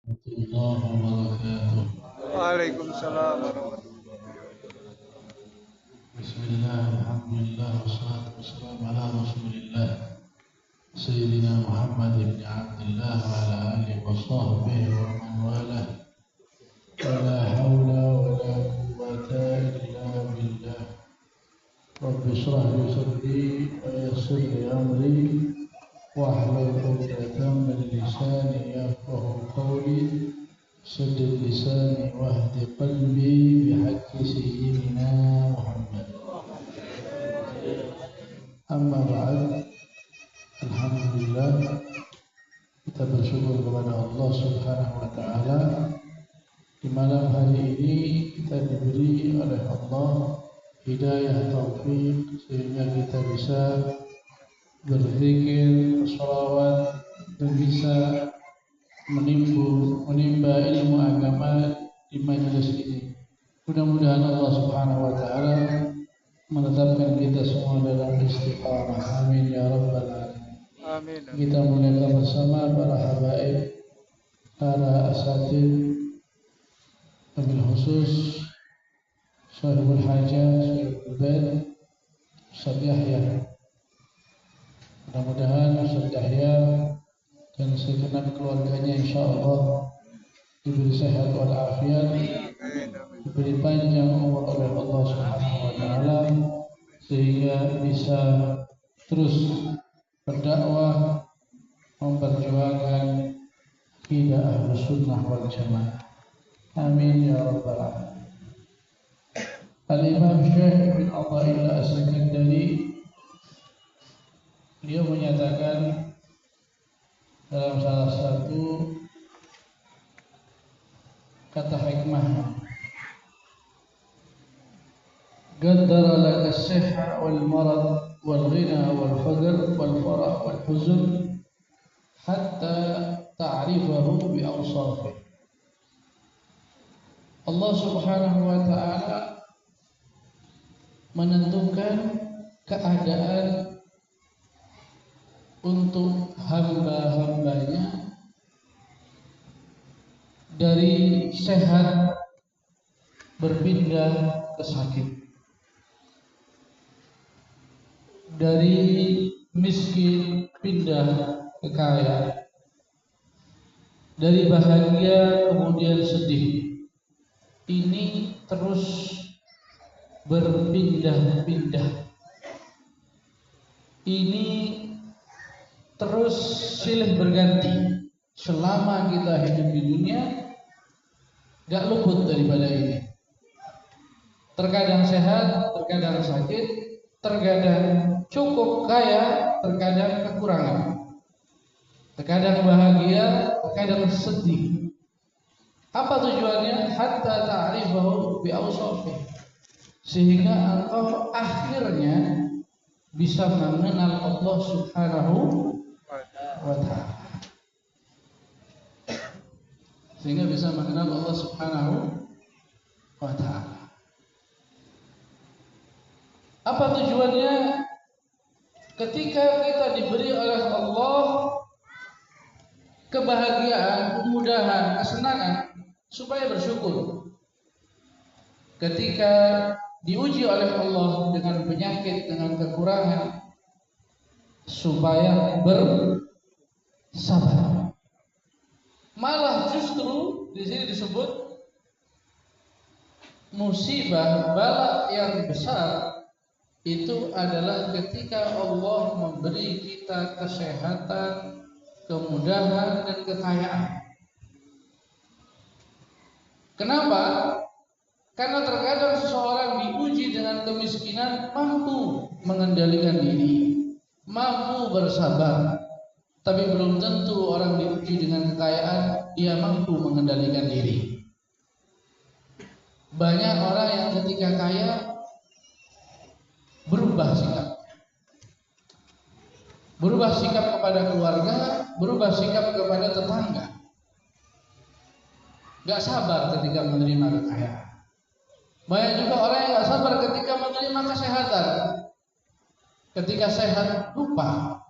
الله وبركاته. Waalaikumsalam warahmatullahi wabarakatuh. بسم الله والحمد لله والصلاة والسلام على رسول الله سيدنا محمد بن عبد الله وعلى آله وصحبه ومن والاه ولا حول ولا قوة إلا بالله. رب اشرح لي صدري ويسر لي أمري واحلل عقدة من لساني يفقه قولي سدد لساني واهد قلبي بحق سيدنا محمد. Amma ba'd. Alhamdulillah, kita bersyukur kepada Allah Subhanahu wa taala di malam hari ini kita diberi oleh Allah hidayah taufik sehingga kita bisa berzikir, bersolawat dan bisa menimba ilmu agama di majelis ini. Mudah-mudahan Allah Subhanahu wa taala menetapkan kita semua dalam istiqamah. Amin ya rabbal alamin. Amin. Kita muliakan bersama para habaib, para asatid, wabil khusus Sahibul Hajah, Sahibul Bait, Ustaz Yahya. Mudah-mudahan Ustaz Yahya dan segenap keluarganya insyaallah diberi sehat walafiat, diberi panjang umur oleh Allah Subhanahu wa taala sehingga bisa terus berdakwah memperjuangkan akidah Ahlus Sunnah wal Jamaah. Amin ya rabbal alamin. Al-Imam Syekh bin Athaillah As-Sakandari beliau menyatakan dalam salah satu kata hikmah, qaddara laka as-sihha wal marad wal ghina wal faqr wal farah wal huzn hatta ta'rifahu bi awsafih. Allah Subhanahu wa taala menentukan keadaan untuk hamba-hambanya dari sehat berpindah ke sakit, dari miskin pindah ke kaya, dari bahagia kemudian sedih. Ini terus berpindah-pindah. Ini terus silih berganti. Selama kita hidup di dunia, gak luput daripada ini. Terkadang sehat, terkadang sakit, terkadang cukup kaya, terkadang kekurangan. Terkadang bahagia, terkadang sedih. Apa tujuannya? Hatta ta'rifahu bi awsafih. Sehingga engkau akhirnya bisa mengenal Allah Subhanahu wa taala. Sehingga bisa mengenal Allah Subhanahu wa taala. Apa tujuannya? Ketika kita diberi oleh Allah kebahagiaan, kemudahan, kesenangan, supaya bersyukur. Ketika diuji oleh Allah dengan penyakit, dengan kekurangan, supaya bersabar. Malah justru di sini disebut musibah, bala yang besar itu adalah ketika Allah memberi kita kesehatan, kemudahan dan kekayaan. Kenapa? Karena terkadang seseorang diuji dengan kemiskinan mampu mengendalikan diri, mampu bersabar. Tapi belum tentu orang diuji dengan kekayaan dia mampu mengendalikan diri. Banyak orang yang ketika kaya berubah sikap. Berubah sikap kepada keluarga, berubah sikap kepada tetangga. Gak sabar ketika menerima kekayaan. Banyak juga orang yang gak sabar ketika menerima kesehatan. Ketika sehat lupa,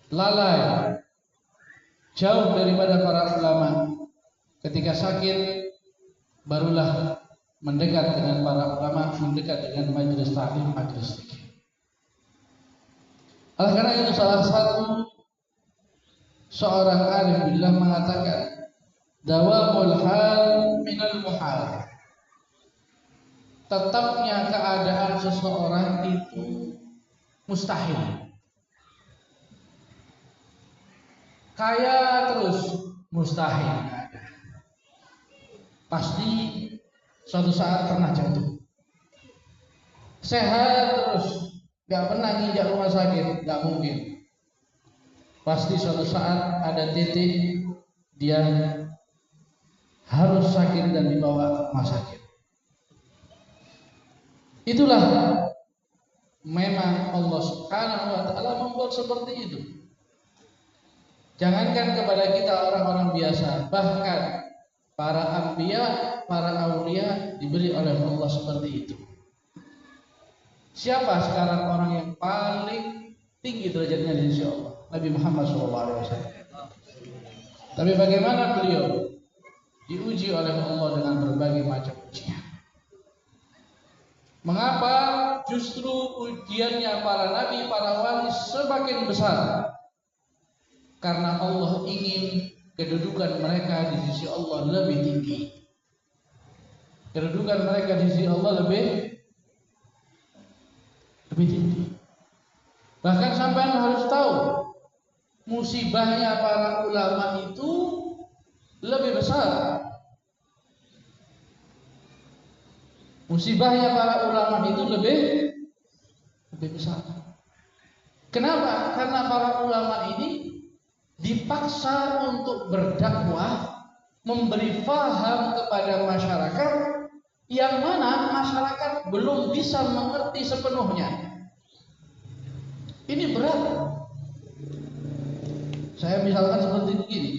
lalai, jauh daripada para ulama. ketika sakit barulah mendekat dengan para ulama, mendekat dengan majelis ta'lim, majelis zikir. Oleh karena itu salah satu seorang alim billah mengatakan, dawamul hal minal muhal. Tetapnya keadaan seseorang itu mustahil. Kaya terus mustahil. Pasti suatu saat pernah jatuh. Sehat terus, gak pernah nginjak rumah sakit, gak mungkin. Pasti suatu saat ada titik dia harus sakit dan dibawa ke rumah sakit. Itulah memang Allah Subhanahu wa taala membuat seperti itu. Jangankan kepada kita orang-orang biasa, bahkan para anbiya, para aulia diberi oleh Allah seperti itu. Siapa sekarang orang yang paling tinggi derajatnya di sisi Allah? Nabi Muhammad SAW. Tapi bagaimana beliau diuji oleh Allah dengan berbagai macam ujian? Mengapa justru ujiannya para nabi, para wali semakin besar? Karena Allah ingin kedudukan mereka di sisi Allah lebih tinggi. Kedudukan mereka di sisi Allah lebih tinggi. Bahkan sampean harus tahu, musibahnya para ulama itu lebih besar. Musibahnya para ulama itu lebih besar. Kenapa? Karena para ulama ini dipaksa untuk berdakwah, memberi faham kepada masyarakat yang mana masyarakat belum bisa mengerti sepenuhnya. Ini berat. Saya misalkan seperti begini.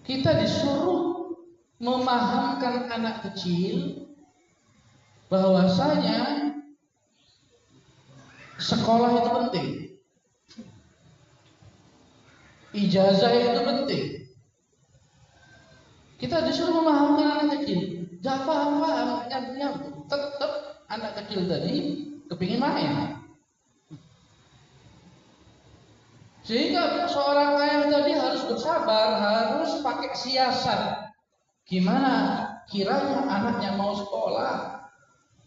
Kita disuruh memahamkan anak kecil bahwasanya sekolah itu penting, ijazah itu penting. Kita disuruh memahamkan anak kecil, gak paham-paham, nyambung. Tetap anak kecil tadi kepingin main. Sehingga seorang ayah tadi harus bersabar, harus pakai siasat. Gimana kiranya anaknya mau sekolah,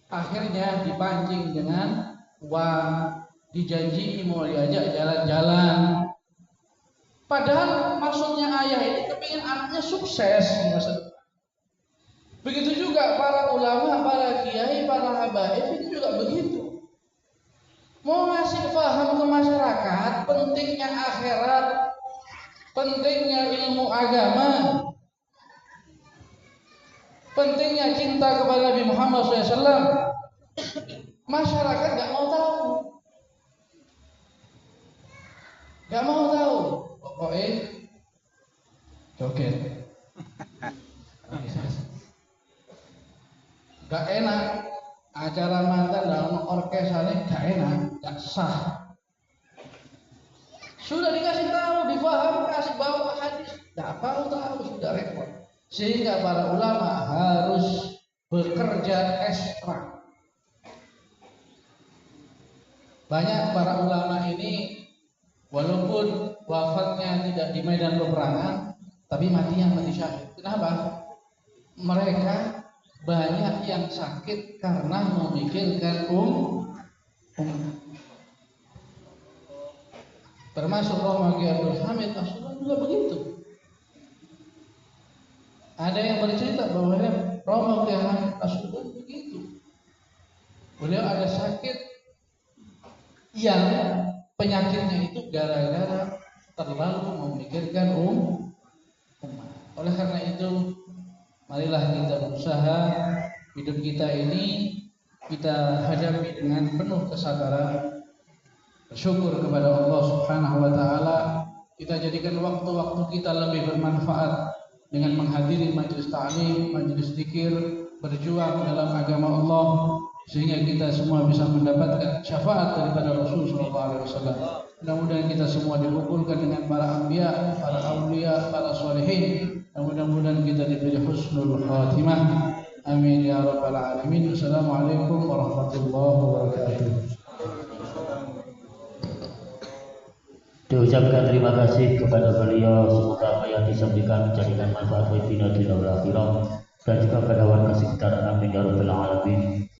akhirnya dipancing dengan uang, dijanji mau diajak jalan-jalan. Padahal maksudnya ayah ini kepingin anaknya sukses di masa depan. Begitu juga para ulama, para kiai, para habaib itu juga begitu. Mau ngasih paham ke masyarakat pentingnya akhirat, pentingnya ilmu agama, pentingnya cinta kepada Nabi Muhammad SAW. Masyarakat gak mau tahu, gak mau tahu. Pokoknya joget, gak enak. Acara mantan dalam orkestranya gak enak, gak sah. Sudah dikasih tahu, difaham, kasih bawa hadis, gak mau tahu, sudah repot. Sehingga para ulama harus bekerja ekstra. Banyak para ulama ini walaupun wafatnya tidak di medan peperangan, tapi matinya mati syahid. Kenapa? Mereka banyak yang sakit karena memikirkan termasuk Romo Kiai Abdul Hamid As-Sultan juga begitu. Ada yang bercerita bahwa Romo Kiai Hamid As-Sultan begitu. Beliau ada sakit yang penyakitnya itu gara-gara terlalu memikirkan umat. Oleh karena itu, marilah kita berusaha hidup kita ini kita hadapi dengan penuh kesabaran, bersyukur kepada Allah Subhanahu wa taala. Kita jadikan waktu-waktu kita lebih bermanfaat dengan menghadiri majelis ta'lim, majelis zikir, berjuang dalam agama Allah sehingga kita semua bisa mendapatkan syafaat daripada Rasulullah SAW. Mudah-mudahan kita semua dikumpulkan dengan para anbiya, para aulia, para solehin. Mudah-mudahan kita diberi husnul khatimah. Amin ya rabbal alamin. Assalamualaikum warahmatullahi wabarakatuh. Diucapkan terima kasih kepada beliau, semoga apa yang disampaikan menjadikan manfaat bagi dunia dan akhirat dan juga pada warga sekitar. Amin ya rabbal alamin.